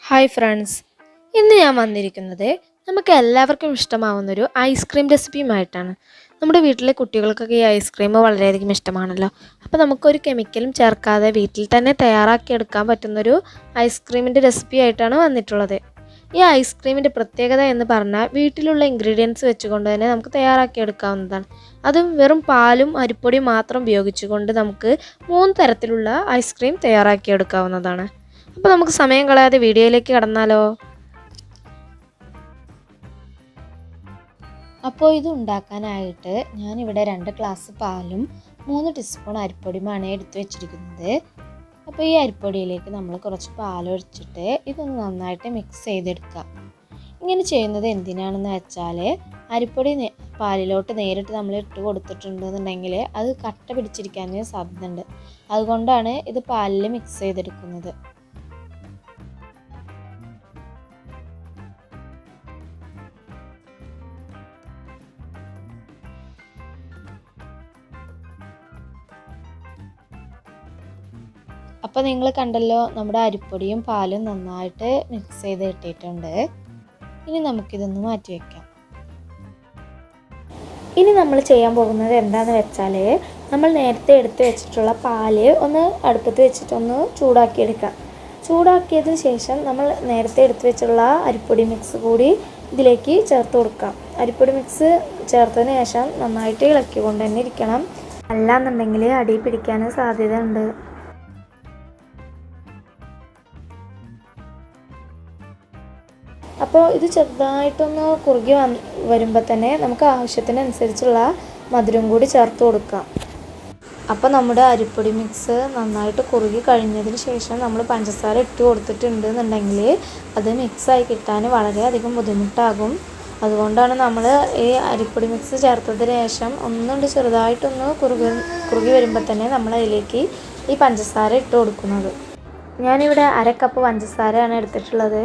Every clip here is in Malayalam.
ഹായ് ഫ്രണ്ട്സ്, ഇന്ന് ഞാൻ വന്നിരിക്കുന്നത് നമുക്ക് എല്ലാവർക്കും ഇഷ്ടമാവുന്നൊരു ഐസ്ക്രീം റെസിപ്പിയുമായിട്ടാണ്. നമ്മുടെ വീട്ടിലെ കുട്ടികൾക്കൊക്കെ ഈ ഐസ്ക്രീം വളരെയധികം ഇഷ്ടമാണല്ലോ. അപ്പോൾ നമുക്കൊരു കെമിക്കലും ചേർക്കാതെ വീട്ടിൽ തന്നെ തയ്യാറാക്കിയെടുക്കാൻ പറ്റുന്നൊരു ഐസ്ക്രീമിൻ്റെ റെസിപ്പി ആയിട്ടാണ് വന്നിട്ടുള്ളത്. ഈ ഐസ്ക്രീമിൻ്റെ പ്രത്യേകത എന്ന് പറഞ്ഞാൽ വീട്ടിലുള്ള ഇൻഗ്രീഡിയൻസ് വെച്ചുകൊണ്ട് തന്നെ നമുക്ക് തയ്യാറാക്കിയെടുക്കാവുന്നതാണ്. അതും വെറും പാലും അരിപ്പൊടിയും മാത്രം ഉപയോഗിച്ചുകൊണ്ട് നമുക്ക് 3 തരത്തിലുള്ള ഐസ്ക്രീം തയ്യാറാക്കിയെടുക്കാവുന്നതാണ്. അപ്പോൾ നമുക്ക് സമയം കളയാതെ വീഡിയോയിലേക്ക് കടന്നാലോ. അപ്പോൾ ഇത് ഉണ്ടാക്കാനായിട്ട് ഞാനിവിടെ 2 ഗ്ലാസ് പാലും 3 ടീസ്പൂൺ അരിപ്പൊടിയുമാണ് എടുത്തു വെച്ചിരിക്കുന്നത്. അപ്പോൾ ഈ അരിപ്പൊടിയിലേക്ക് നമ്മൾ കുറച്ച് പാലൊഴിച്ചിട്ട് ഇതൊന്ന് നന്നായിട്ട് മിക്സ് ചെയ്തെടുക്കാം. ഇങ്ങനെ ചെയ്യുന്നത് എന്തിനാണെന്ന് വെച്ചാൽ അരിപ്പൊടി പാലിലോട്ട് നേരിട്ട് നമ്മൾ ഇട്ട് കൊടുത്തിട്ടുണ്ടെന്നുണ്ടെങ്കിൽ അത് കട്ട പിടിച്ചിരിക്കാൻ സാധ്യതയുണ്ട്. അതുകൊണ്ടാണ് ഇത് പാലിൽ മിക്സ് ചെയ്തെടുക്കുന്നത്. അപ്പോൾ നിങ്ങൾ കണ്ടല്ലോ, നമ്മുടെ അരിപ്പൊടിയും പാലും നന്നായിട്ട് മിക്സ് ചെയ്ത് ഇട്ടിട്ടുണ്ട്. ഇനി നമുക്കിതൊന്ന് മാറ്റി വയ്ക്കാം. ഇനി നമ്മൾ ചെയ്യാൻ പോകുന്നത് എന്താണെന്ന് വെച്ചാൽ നമ്മൾ നേരത്തെ എടുത്ത് വെച്ചിട്ടുള്ള പാല് ഒന്ന് അടുപ്പത്ത് വെച്ചിട്ടൊന്ന് ചൂടാക്കിയെടുക്കാം. ചൂടാക്കിയതിന് ശേഷം നമ്മൾ നേരത്തെ എടുത്ത് വെച്ചുള്ള അരിപ്പൊടി മിക്സ് കൂടി ഇതിലേക്ക് ചേർത്ത് കൊടുക്കാം. അരിപ്പൊടി മിക്സ് ചേർത്തതിന് ശേഷം നന്നായിട്ട് ഇളക്കിക്കൊണ്ട് തന്നെ ഇരിക്കണം. അല്ലാന്നുണ്ടെങ്കിൽ അടി പിടിക്കാൻ സാധ്യത ഉണ്ട്. അപ്പോൾ ഇത് ചെറുതായിട്ടൊന്ന് കുറുകി വരുമ്പോൾ തന്നെ നമുക്ക് ആവശ്യത്തിനനുസരിച്ചുള്ള മധുരം കൂടി ചേർത്ത് കൊടുക്കാം. അപ്പോൾ നമ്മുടെ അരിപ്പൊടി മിക്സ് നന്നായിട്ട് കുറുകി കഴിഞ്ഞതിന് ശേഷം നമ്മൾ പഞ്ചസാര ഇട്ട് കൊടുത്തിട്ടുണ്ട് എന്നുണ്ടെങ്കിൽ അത് മിക്സായി കിട്ടാൻ വളരെയധികം ബുദ്ധിമുട്ടാകും. അതുകൊണ്ടാണ് നമ്മൾ ഈ അരിപ്പൊടി മിക്സ് ചേർത്തതിന് ശേഷം ഒന്നുകൊണ്ട് ചെറുതായിട്ടൊന്ന് കുറുകി വരുമ്പോൾ തന്നെ നമ്മൾ അതിലേക്ക് ഈ പഞ്ചസാര ഇട്ട് കൊടുക്കുന്നത്. ഞാനിവിടെ 1/2 കപ്പ് പഞ്ചസാരയാണ് എടുത്തിട്ടുള്ളത്.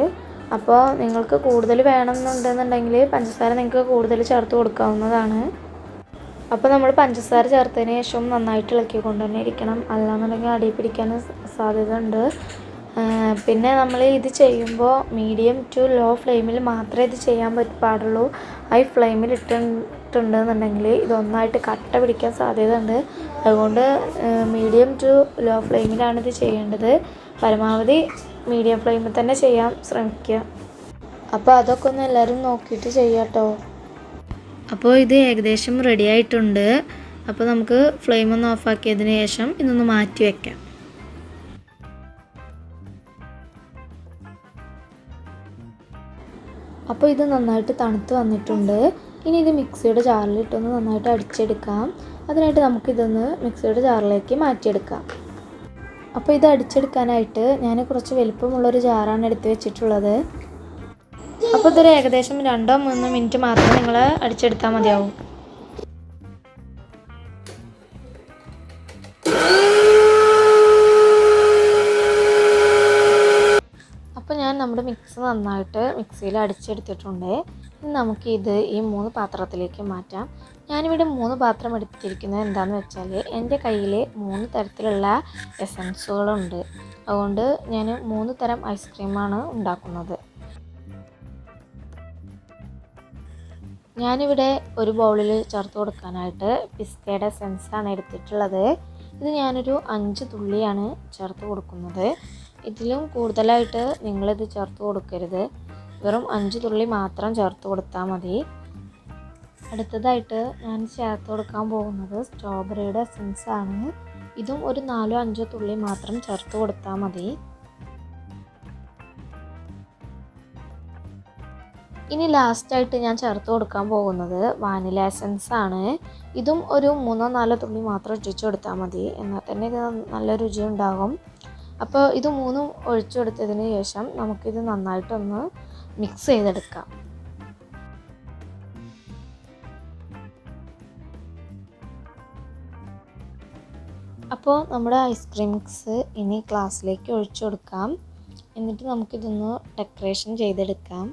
അപ്പോൾ നിങ്ങൾക്ക് കൂടുതൽ വേണമെന്നുണ്ടെന്നുണ്ടെങ്കിൽ പഞ്ചസാര നിങ്ങൾക്ക് കൂടുതൽ ചേർത്ത് കൊടുക്കാവുന്നതാണ്. അപ്പോൾ നമ്മൾ പഞ്ചസാര ചേർത്തതിന് ശേഷം നന്നായിട്ട് ഇളക്കിക്കൊണ്ട് തന്നെ ഇരിക്കണം. അല്ലാന്നുണ്ടെങ്കിൽ അടി പിടിക്കാൻ സാധ്യത ഉണ്ട്. പിന്നെ നമ്മൾ ഇത് ചെയ്യുമ്പോൾ മീഡിയം ടു ലോ ഫ്ലെയിമിൽ മാത്രമേ ഇത് ചെയ്യാൻ പാടുള്ളൂ. ഹൈ ഫ്ലെയിമിൽ ഇട്ടിട്ടുണ്ടെന്നുണ്ടെങ്കിൽ ഇതൊന്നായിട്ട് കട്ട പിടിക്കാൻ സാധ്യത ഉണ്ട്. അതുകൊണ്ട് മീഡിയം ടു ലോ ഫ്ലെയിമിലാണ് ഇത് ചെയ്യേണ്ടത്. പരമാവധി മീഡിയം ഫ്ലെയിമിൽ തന്നെ ചെയ്യാൻ ശ്രമിക്കുക. അപ്പോൾ അതൊക്കെ ഒന്ന് എല്ലാവരും നോക്കിയിട്ട് ചെയ്യാം കേട്ടോ. അപ്പോൾ ഇത് ഏകദേശം റെഡി ആയിട്ടുണ്ട്. അപ്പോൾ നമുക്ക് ഫ്ലെയിം ഒന്ന് ഓഫാക്കിയതിന് ശേഷം ഇതൊന്ന് മാറ്റി വയ്ക്കാം. അപ്പോൾ ഇത് നന്നായിട്ട് തണുത്ത് വന്നിട്ടുണ്ട്. ഇനി ഇത് മിക്സിയുടെ ജാറിലിട്ടൊന്ന് നന്നായിട്ട് അടിച്ചെടുക്കാം. അതിനായിട്ട് നമുക്കിതൊന്ന് മിക്സിയുടെ ജാറിലേക്ക് മാറ്റിയെടുക്കാം. അപ്പോൾ ഇത് അടിച്ചെടുക്കാനായിട്ട് ഞാൻ കുറച്ച് വലിപ്പമുള്ളൊരു ജാറാണ് എടുത്ത് വെച്ചിട്ടുള്ളത്. അപ്പോൾ ഇതൊരു ഏകദേശം 2-3 മിനിറ്റ് മാത്രം നിങ്ങൾ അടിച്ചെടുത്താൽ മതിയാവും. അപ്പോൾ ഞാൻ നമ്മുടെ മിക്സ് നന്നായിട്ട് മിക്സിയിൽ അടിച്ചെടുത്തിട്ടുണ്ട്. ഇനി നമുക്കിത് ഈ 3 പാത്രത്തിലേക്ക് മാറ്റാം. ഞാനിവിടെ 3 പാത്രം എടുത്തിരിക്കുന്നത് എന്താണെന്ന് വെച്ചാൽ എൻ്റെ കയ്യിൽ 3 തരത്തിലുള്ള എസൻസുകളുണ്ട്. അതുകൊണ്ട് ഞാൻ 3 തരം ഐസ്ക്രീമാണ് ഉണ്ടാക്കുന്നത്. ഞാനിവിടെ ഒരു ബൗളിൽ ചേർത്ത് കൊടുക്കാനായിട്ട് പിസ്തയുടെ എസൻസാണ് എടുത്തിട്ടുള്ളത്. ഇത് ഞാനൊരു 5 തുള്ളിയാണ് ചേർത്ത് കൊടുക്കുന്നത്. ഇതിലും കൂടുതലായിട്ട് നിങ്ങളിത് ചേർത്ത് കൊടുക്കരുത്. വെറും 5 തുള്ളി മാത്രം ചേർത്ത് കൊടുത്താൽ മതി. അടുത്തതായിട്ട് ഞാൻ ചേർത്ത് കൊടുക്കാൻ പോകുന്നത് സ്ട്രോബെറിയുടെ എസൻസാണ്. ഇതും ഒരു 4-5 തുള്ളി മാത്രം ചേർത്ത് കൊടുത്താൽ മതി. ഇനി ലാസ്റ്റായിട്ട് ഞാൻ ചേർത്ത് കൊടുക്കാൻ പോകുന്നത് വാനില എസൻസാണ്. ഇതും ഒരു 3-4 തുള്ളി മാത്രം ഒഴിച്ചു കൊടുത്താൽ മതി. എന്നാൽ തന്നെ ഇത് നല്ല രുചി ഉണ്ടാകും. അപ്പോൾ ഇത് 3 ഒഴിച്ചു കൊടുത്തതിന് ശേഷം നമുക്കിത് നന്നായിട്ടൊന്ന് മിക്സ് ചെയ്തെടുക്കാം. അപ്പോൾ നമ്മുടെ ഐസ്ക്രീം മിക്സ് ഇനി ഗ്ലാസ്സിലേക്ക് ഒഴിച്ചു കൊടുക്കാം. എന്നിട്ട് നമുക്കിതൊന്ന് ഡെക്കറേഷൻ ചെയ്തെടുക്കാം.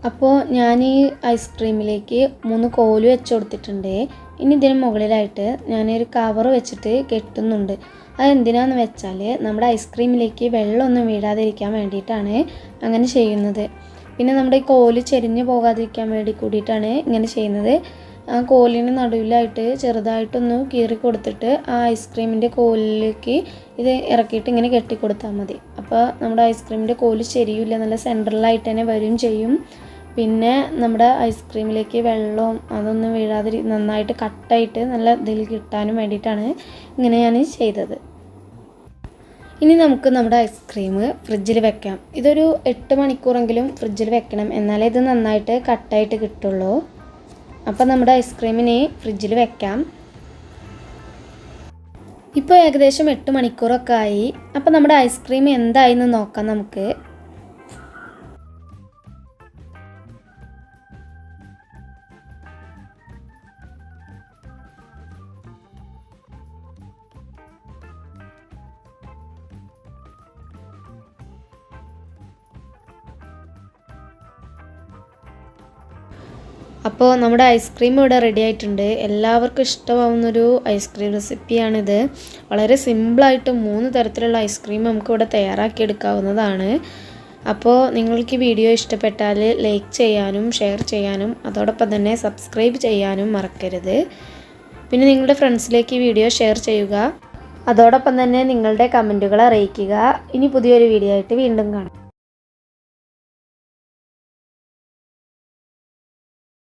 അപ്പോൾ ഞാൻ ഈ ഐസ്ക്രീമിലേക്ക് 3 കോല് വെച്ച് കൊടുത്തിട്ടുണ്ട്. ഇനി ഇതിന് മുകളിലായിട്ട് ഞാനൊരു കവർ വെച്ചിട്ട് കെട്ടുന്നുണ്ട്. അതെന്തിനാണെന്ന് വെച്ചാൽ നമ്മുടെ ഐസ്ക്രീമിലേക്ക് വെള്ളമൊന്നും വീഴാതിരിക്കാൻ വേണ്ടിയിട്ടാണ് അങ്ങനെ ചെയ്യുന്നത്. പിന്നെ നമ്മുടെ ഈ കോല് ചെരിഞ്ഞ് പോകാതിരിക്കാൻ വേണ്ടി കൂടിയിട്ടാണ് ഇങ്ങനെ ചെയ്യുന്നത്. ആ കോലിന് നടുവിലായിട്ട് ചെറുതായിട്ടൊന്ന് കീറി കൊടുത്തിട്ട് ആ ഐസ്ക്രീമിൻ്റെ കോലിലേക്ക് ഇത് ഇറക്കിയിട്ട് ഇങ്ങനെ കെട്ടിക്കൊടുത്താൽ മതി. അപ്പോൾ നമ്മുടെ ഐസ്ക്രീമിൻ്റെ കോല് ചെരിയില്ല, നല്ല സെൻട്രലായിട്ട് തന്നെ വരും ചെയ്യും. പിന്നെ നമ്മുടെ ഐസ്ക്രീമിലേക്ക് വെള്ളവും അതൊന്നും വീഴാതെ നന്നായിട്ട് കട്ടായിട്ട് നല്ല ഇതിൽ കിട്ടാനും വേണ്ടിയിട്ടാണ് ഇങ്ങനെ ഞാൻ ചെയ്തത്. ഇനി നമുക്ക് നമ്മുടെ ഐസ്ക്രീം ഫ്രിഡ്ജിൽ വെക്കാം. ഇതൊരു 8 മണിക്കൂറെങ്കിലും ഫ്രിഡ്ജിൽ വെക്കണം, എന്നാലേ ഇത് നന്നായിട്ട് കട്ടായിട്ട് കിട്ടുള്ളൂ. അപ്പോൾ നമ്മുടെ ഐസ്ക്രീമിനെ ഫ്രിഡ്ജിൽ വെക്കാം. ഇപ്പോൾ ഏകദേശം 8 മണിക്കൂറൊക്കെ ആയി. അപ്പോൾ നമ്മുടെ ഐസ്ക്രീം എന്തായെന്ന് നോക്കാം നമുക്ക്. അപ്പോൾ നമ്മുടെ ഐസ്ക്രീം ഇവിടെ റെഡി ആയിട്ടുണ്ട്. എല്ലാവർക്കും ഇഷ്ടമാവുന്നൊരു ഐസ്ക്രീം റെസിപ്പിയാണിത്. വളരെ സിമ്പിളായിട്ട് 3 തരത്തിലുള്ള ഐസ്ക്രീം നമുക്കിവിടെ തയ്യാറാക്കിയെടുക്കാവുന്നതാണ്. അപ്പോൾ നിങ്ങൾക്ക് ഈ വീഡിയോ ഇഷ്ടപ്പെട്ടാൽ ലൈക്ക് ചെയ്യാനും ഷെയർ ചെയ്യാനും അതോടൊപ്പം തന്നെ സബ്സ്ക്രൈബ് ചെയ്യാനും മറക്കരുത്. പിന്നെ നിങ്ങളുടെ ഫ്രണ്ട്സിലേക്ക് ഈ വീഡിയോ ഷെയർ ചെയ്യുക. അതോടൊപ്പം തന്നെ നിങ്ങളുടെ കമൻറ്റുകൾ അറിയിക്കുക. ഇനി പുതിയൊരു വീഡിയോ ആയിട്ട് വീണ്ടും കാണാം.